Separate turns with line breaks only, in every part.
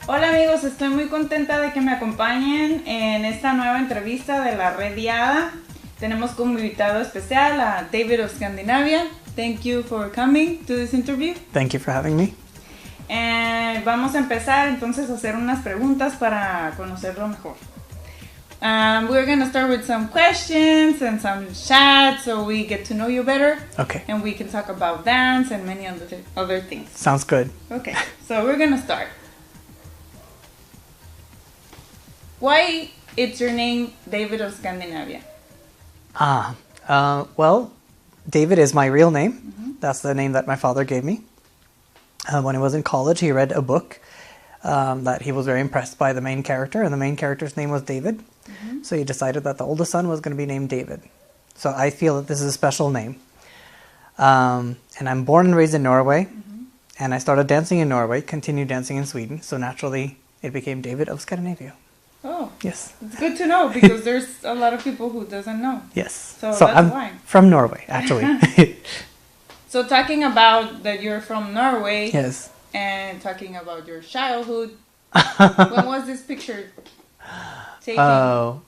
Hola amigos, estoy muy contenta de que me acompañen en esta nueva entrevista de la red IADA. Tenemos como invitado especial a David of Scandinavia. Thank you for coming to this interview.
Thank you for having me.
Vamos a empezar entonces a hacer unas preguntas para conocerlo mejor. We're going to start with some questions and some chats so we get to know you better.
Okay.
And we can talk about dance and many other things.
Sounds good.
Okay, so we're going to start. Why is your name David of Scandinavia?
Well, David is my real name. Mm-hmm. That's the name that my father gave me. When I was in college, he read a book that he was very impressed by the main character, and the main character's name was David. Mm-hmm. So he decided that the oldest son was going to be named David. So I feel that this is a special name. And I'm born and raised in Norway, mm-hmm. and I started dancing in Norway, continued dancing in Sweden, so naturally it became David of Scandinavia.
Oh,
yes.
It's good to know because there's a lot of people who doesn't know.
Yes.
So that's
I'm
why.
From Norway, actually.
So talking about that you're from Norway.
Yes.
And talking about your childhood. When was this picture taken?
Oh,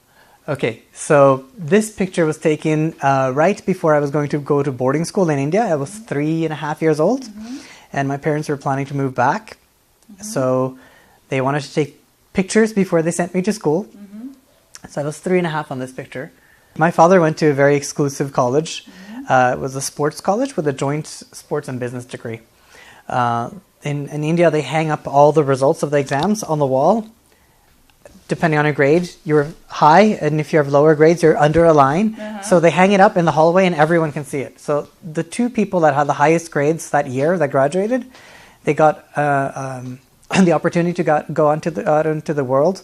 okay. So this picture was taken right before I was going to go to boarding school in India. I was 3.5 years old, mm-hmm. and my parents were planning to move back. Mm-hmm. So they wanted to take pictures before they sent me to school. Mm-hmm. So I was 3.5 on this picture. My father went to a very exclusive college. Mm-hmm. It was a sports college with a joint sports and business degree. In India, they hang up all the results of the exams on the wall. Depending on your grade, you're high, and if you have lower grades, you're under a line. Uh-huh. So they hang it up in the hallway, and everyone can see it. So the two people that had the highest grades that year that graduated, they got the opportunity to go out into the world,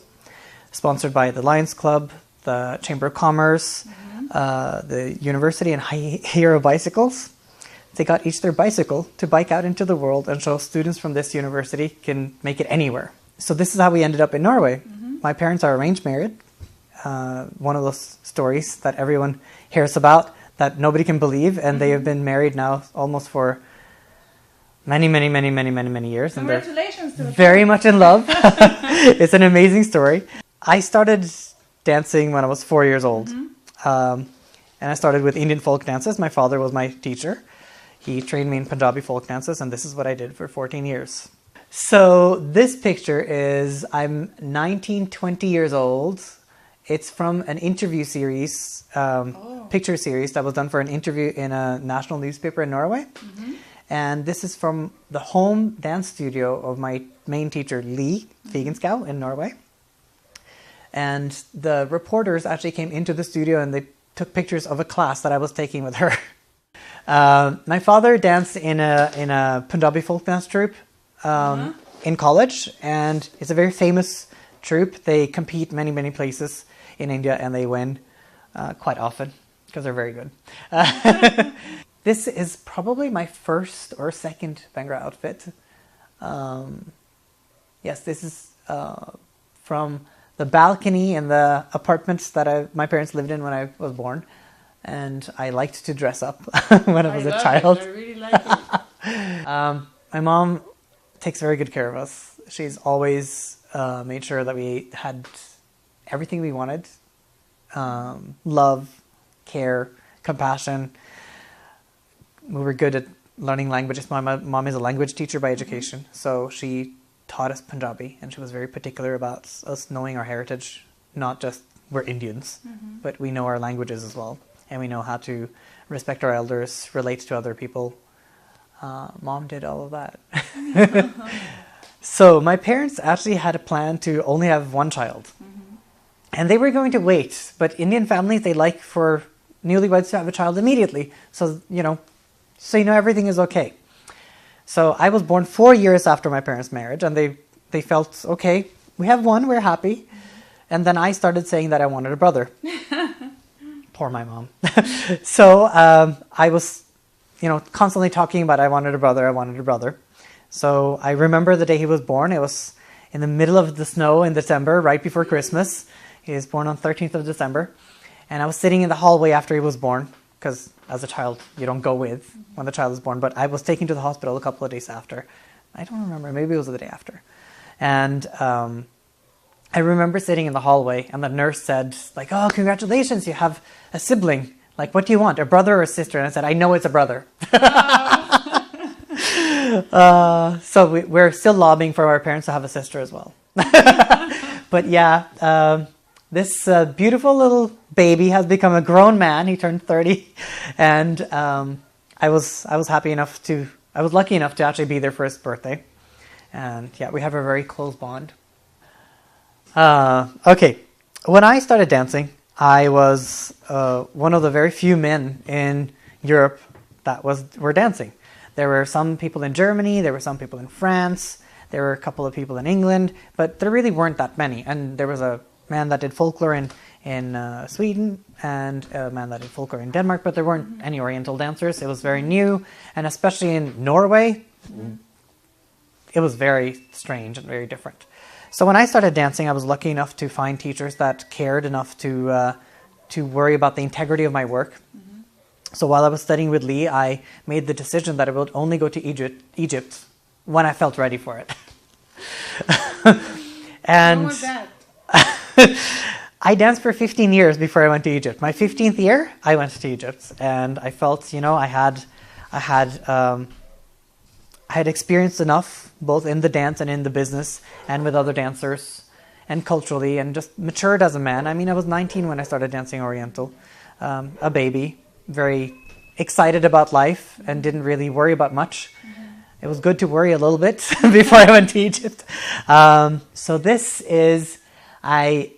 sponsored by the Lions Club, the Chamber of Commerce, mm-hmm. The university, and Hero Bicycles. They got each their bicycle to bike out into the world and show students from this university can make it anywhere. So this is how we ended up in Norway. Mm-hmm. My parents are arranged married. One of those stories that everyone hears about that nobody can believe, and mm-hmm. they have been married now almost for many years.
Congratulations to them.
Very much in love. It's an amazing story. I started dancing when I was 4 years old. Mm-hmm. And I started with Indian folk dances. My father was my teacher. He trained me in Punjabi folk dances, and this is what I did for 14 years. So this picture is, I'm 20 years old. It's from an interview series, picture series that was done for an interview in a national newspaper in Norway. Mm-hmm. And this is from the home dance studio of my main teacher, Lee Figenschou in Norway. And the reporters actually came into the studio and they took pictures of a class that I was taking with her. My father danced in a Punjabi folk dance troupe in college, and it's a very famous troupe. They compete many places in India, and they win quite often because they're very good. This is probably my first or second Bhangra outfit. Yes, this is from the balcony in the apartments that my parents lived in when I was born. And I liked to dress up when I was a child.
I really like it.
My mom takes very good care of us. She's always made sure that we had everything we wanted. Love, care, compassion. We were good at learning languages. My mom is a language teacher by education, so she taught us Punjabi, and she was very particular about us knowing our heritage, not just we're Indians, mm-hmm. but we know our languages as well, and we know how to respect our elders, relate to other people. Mom did all of that. So my parents actually had a plan to only have one child, mm-hmm. and they were going to wait, but Indian families, they like for newlyweds to have a child immediately, so everything is okay. So I was born 4 years after my parents' marriage, and they felt, okay, we have one, we're happy. Mm-hmm. And then I started saying that I wanted a brother. Poor my mom. So I was, constantly talking about I wanted a brother. So I remember the day he was born. It was in the middle of the snow in December, right before Christmas. He was born on 13th of December. And I was sitting in the hallway after he was born, because as a child, you don't go with when the child is born. But I was taken to the hospital a couple of days after. I don't remember. Maybe it was the day after. And I remember sitting in the hallway, and the nurse said, like, "Oh, congratulations, you have a sibling. Like, what do you want, a brother or a sister?" And I said, "I know it's a brother." So we're still lobbying for our parents to have a sister as well. But yeah, this beautiful little baby has become a grown man. He turned 30, and I was lucky enough to actually be there for his birthday. And yeah, we have a very close bond. Okay, when I started dancing, I was one of the very few men in Europe that were dancing. There were some people in Germany, there were some people in France, there were a couple of people in England, but there really weren't that many. And there was a man that did folklore in Sweden and a man that did folklore in Denmark, but there weren't any Oriental dancers. It was very new, and especially in Norway, it was very strange and very different. So when I started dancing, I was lucky enough to find teachers that cared enough to worry about the integrity of my work. Mm-hmm. So while I was studying with Lee, I made the decision that I would only go to Egypt when I felt ready for it. And
when was that?
I danced for 15 years before I went to Egypt. My 15th year, I went to Egypt, and I felt, I had experienced enough, both in the dance and in the business, and with other dancers, and culturally, and just matured as a man. I mean, I was 19 when I started dancing Oriental, a baby, very excited about life, and didn't really worry about much. Mm-hmm. It was good to worry a little bit before I went to Egypt. So this is my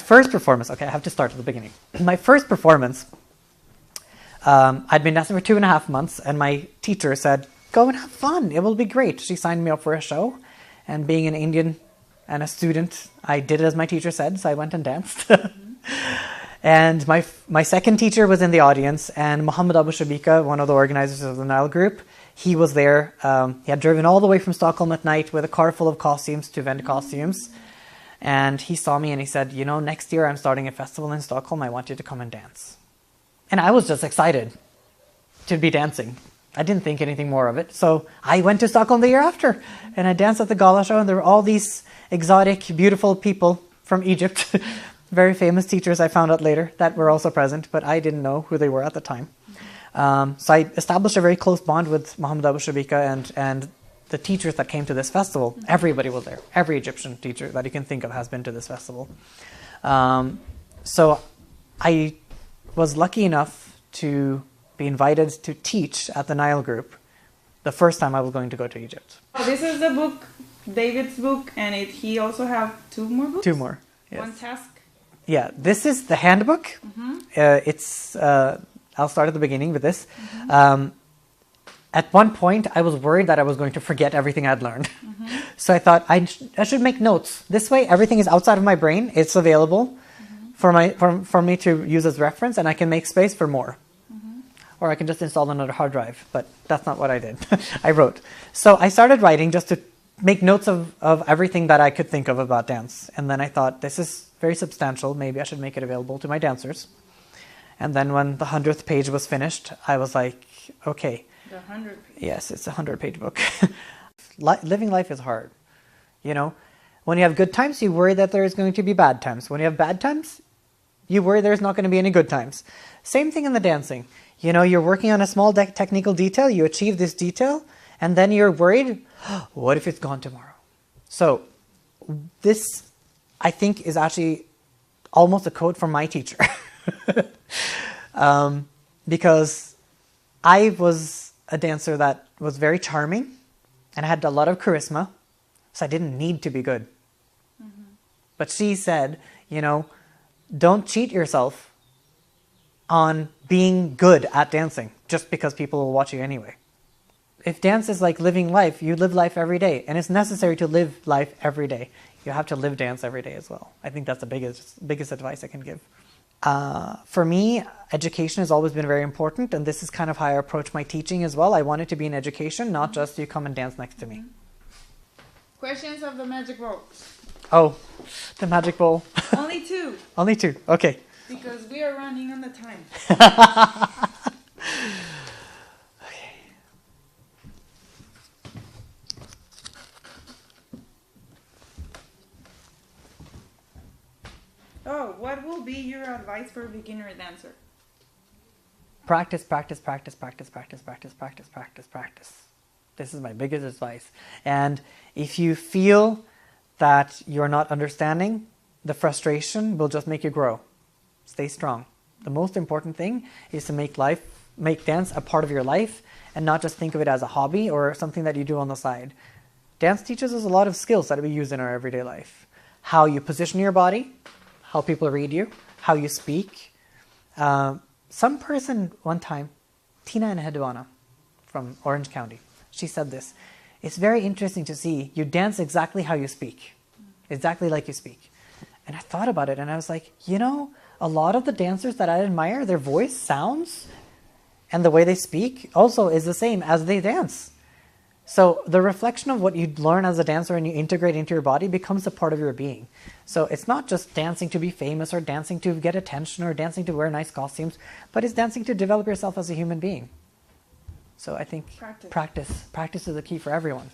first performance. Okay, I have to start at the beginning. My first performance, I'd been dancing for 2.5 months, and my teacher said, "Go and have fun. It will be great." She signed me up for a show, and being an Indian and a student, I did it as my teacher said, so I went and danced. And my second teacher was in the audience, and Muhammad Abu Shabika, one of the organizers of the Nile group, he was there. He had driven all the way from Stockholm at night with a car full of costumes to vend costumes. And he saw me and he said, "Next year I'm starting a festival in Stockholm. I want you to come and dance." And I was just excited to be dancing. I didn't think anything more of it. So I went to Stockholm the year after, and I danced at the gala show, and there were all these exotic, beautiful people from Egypt, very famous teachers I found out later that were also present, but I didn't know who they were at the time. So I established a very close bond with Muhammad Abu Shabika and the teachers that came to this festival. Everybody was there. Every Egyptian teacher that you can think of has been to this festival. So I was lucky enough to be invited to teach at the Nile group the first time I was going to go to Egypt.
This is the book, David's book, and he also have 2 more books?
2 more, yes.
One task?
Yeah, this is the handbook. Mm-hmm. I'll start at the beginning with this. Mm-hmm. At one point, I was worried that I was going to forget everything I'd learned. Mm-hmm. So I thought I should make notes. This way, everything is outside of my brain. It's available for me to use as reference, and I can make space for more. Or I can just install another hard drive, but that's not what I did. I wrote. So I started writing just to make notes of everything that I could think of about dance. And then I thought, this is very substantial. Maybe I should make it available to my dancers. And then when the 100th page was finished, I was like, okay.
The 100 page.
Yes, it's a 100-page book. Living life is hard. When you have good times, you worry that there's going to be bad times. When you have bad times, you worry there's not going to be any good times. Same thing in the dancing. You're working on a small technical detail, you achieve this detail, and then you're worried, what if it's gone tomorrow? So this, I think, is actually almost a quote from my teacher. Because I was a dancer that was very charming and had a lot of charisma, so I didn't need to be good. Mm-hmm. But she said, don't cheat yourself on being good at dancing just because people will watch you anyway. If dance is like living life, you live life every day, and it's necessary to live life every day. You have to live dance every day as well. I think that's the biggest advice I can give. For me, education has always been very important, and this is kind of how I approach my teaching as well. I want it to be in education, not just you come and dance next to me.
Questions of the magic bowl.
Oh, the magic bowl.
Only 2.
Only 2, okay.
Because we are running on the time. Oh, what will be your advice for a beginner dancer?
Practice, practice, practice, practice, practice, practice, practice, practice, practice. This is my biggest advice. And if you feel that you're not understanding, the frustration will just make you grow. Stay strong. The most important thing is to make dance a part of your life and not just think of it as a hobby or something that you do on the side. Dance teaches us a lot of skills that we use in our everyday life. How you position your body, how people read you, how you speak. Some person one time, Tina Hedwana from Orange County, she said this. It's very interesting to see you dance exactly how you speak, exactly like you speak. And I thought about it and I was like, a lot of the dancers that I admire, their voice sounds and the way they speak also is the same as they dance. So the reflection of what you learn as a dancer and you integrate into your body becomes a part of your being. So it's not just dancing to be famous or dancing to get attention or dancing to wear nice costumes, but it's dancing to develop yourself as a human being. So I think practice is the key for everyone.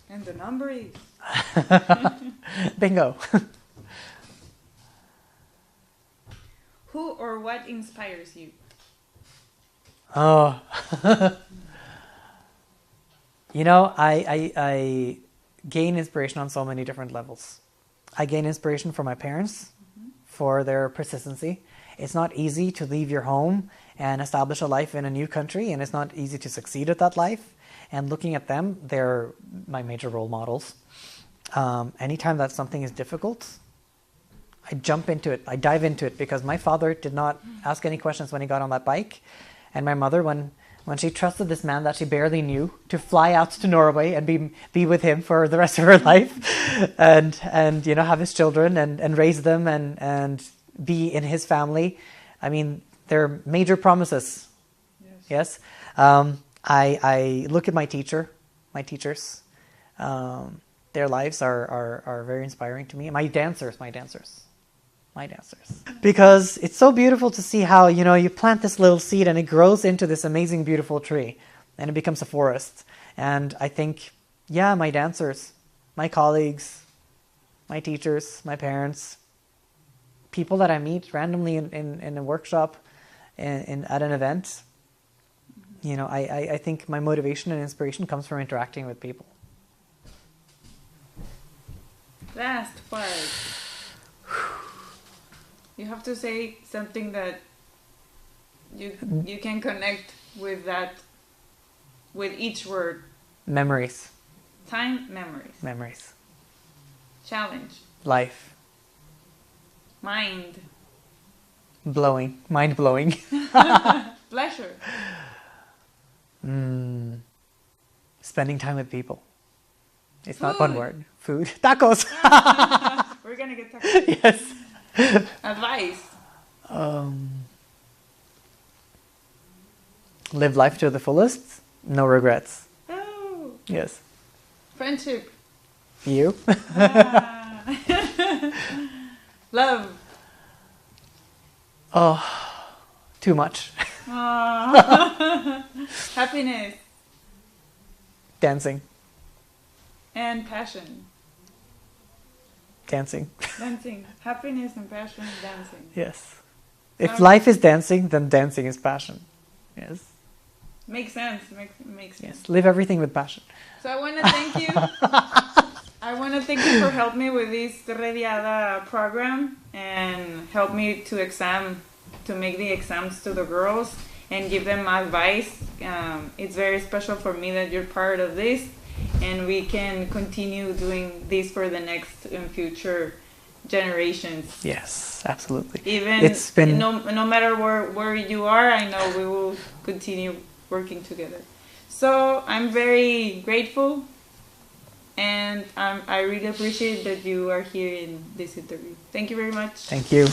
And the number is?
Bingo.
Who or what inspires you?
Oh, I gain inspiration on so many different levels. I gain inspiration from my parents for their persistency. It's not easy to leave your home and establish a life in a new country, and it's not easy to succeed at that life. And looking at them, they're my major role models. Anytime that something is difficult, I jump into it. I dive into it because my father did not ask any questions when he got on that bike. And my mother, when she trusted this man that she barely knew to fly out to Norway and be with him for the rest of her life and have his children and raise them and be in his family. I mean, they're major promises. Yes. I look at my teachers. Their lives are very inspiring to me. My dancers. Because it's so beautiful to see how, you plant this little seed and it grows into this amazing, beautiful tree and it becomes a forest. And I think, my dancers, my colleagues, my teachers, my parents, people that I meet randomly in a workshop, at an event, I think my motivation and inspiration comes from interacting with people.
Last part. You have to say something that you can connect with with each word.
Memories.
Time, memories.
Memories.
Challenge.
Life.
Mind.
Blowing. Mind blowing.
Pleasure.
Spending time with people. It's
Food.
not one word. Food. Tacos.
We're gonna get tacos.
Yes.
Advice.
Live life to the fullest. No regrets.
Oh.
Yes.
Friendship.
You.
Love.
Oh, too much.
Happiness.
Dancing.
And passion.
Dancing.
Dancing. Happiness and passion, dancing.
Yes. If life is dancing, then dancing is passion. Yes.
Makes sense. Makes sense.
Yes. Live everything with passion.
So I want to thank you. I want to thank you for helping me with this EDA program and help me to make the exams to the girls and give them advice. It's very special for me that you're part of this, and we can continue doing this for the next and future generations.
Yes, absolutely.
Even it's been no matter where you are, I know we will continue working together. So I'm very grateful, and I really appreciate that you are here in this interview. Thank you very much.
Thank you.